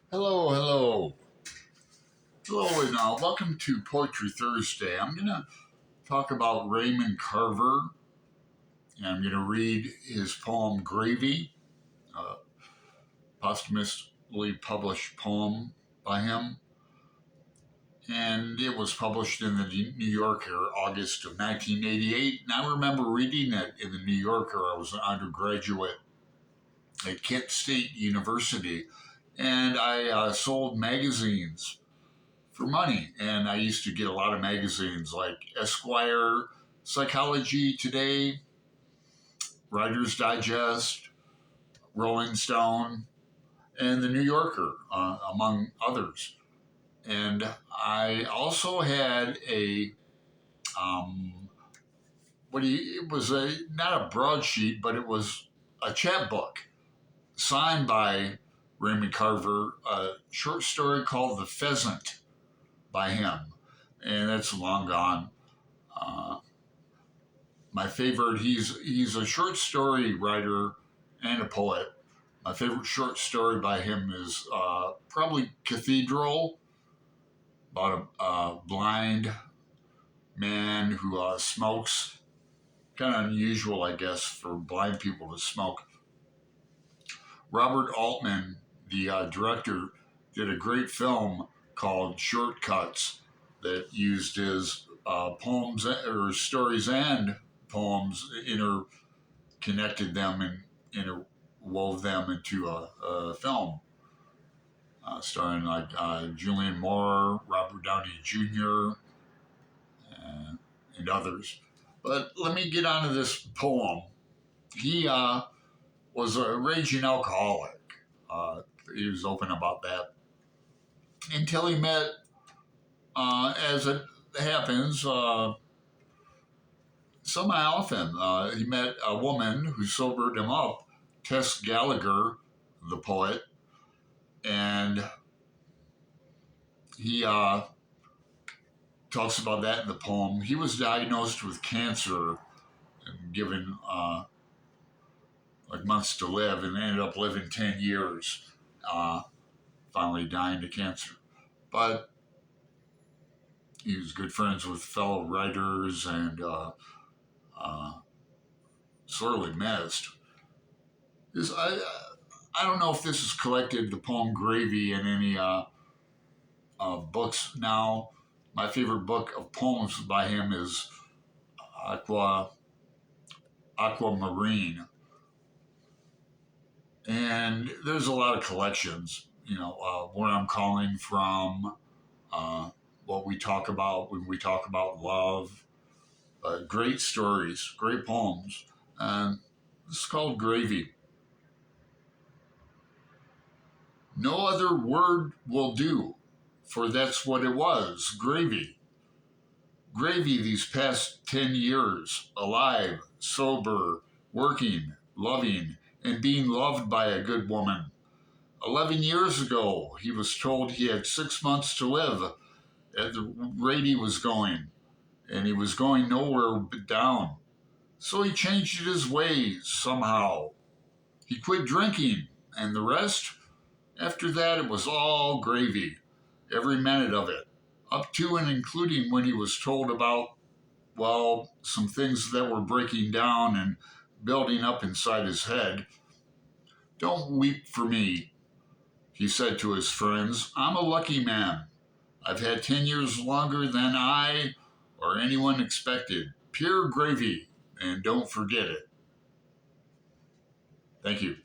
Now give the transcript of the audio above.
Hello, hello. Hello, and welcome to Poetry Thursday. I'm going to talk about Raymond Carver, and I'm going to read his poem Gravy, a posthumously published poem by him. And it was published in the New Yorker, August of 1988. And I remember reading it in the New Yorker. I was an undergraduate at Kent State University, and I sold magazines for money. And I used to get a lot of magazines like Esquire, Psychology Today, Writer's Digest, Rolling Stone, and the New Yorker, among others. And I also had it was not a broadsheet, but it was a chapbook signed by Raymond Carver, a short story called The Pheasant by him. And that's long gone. Uh, my favorite, he's a short story writer and a poet. My favorite short story by him is probably Cathedral, about a blind man who smokes. Kind of unusual, I guess, for blind people to smoke. Robert Altman, the director, did a great film called Shortcuts that used his poems or stories and poems, interconnected them and interwove them into a film starring like Julianne Moore, Robert Downey Jr., and others. But let me get on to this poem. He was a raging alcoholic. He was open about that until he met, as it happens, semi-often, he met a woman who sobered him up, Tess Gallagher, the poet, and he talks about that in the poem. He was diagnosed with cancer and given like months to live, and ended up living 10 years, finally dying to cancer. But he was good friends with fellow writers and sorely missed. I don't know if this is collected, the poem Gravy, in any books now. My favorite book of poems by him is Aquamarine. And there's a lot of collections, Where I'm Calling From, what we talk about when we talk about love, great stories, great poems. And it's called Gravy. No other word will do, for that's what it was, gravy. Gravy these past 10 years, alive, sober, working, loving, and being loved by a good woman. 11 years ago, he was told he had 6 months to live at the rate he was going, and he was going nowhere but down. So he changed his ways somehow. He quit drinking, and the rest? After that, it was all gravy, every minute of it, up to and including when he was told about, well, some things that were breaking down and building up inside his head. Don't weep for me, he said to his friends. I'm a lucky man. I've had 10 years longer than I or anyone expected. Pure gravy, and don't forget it. Thank you.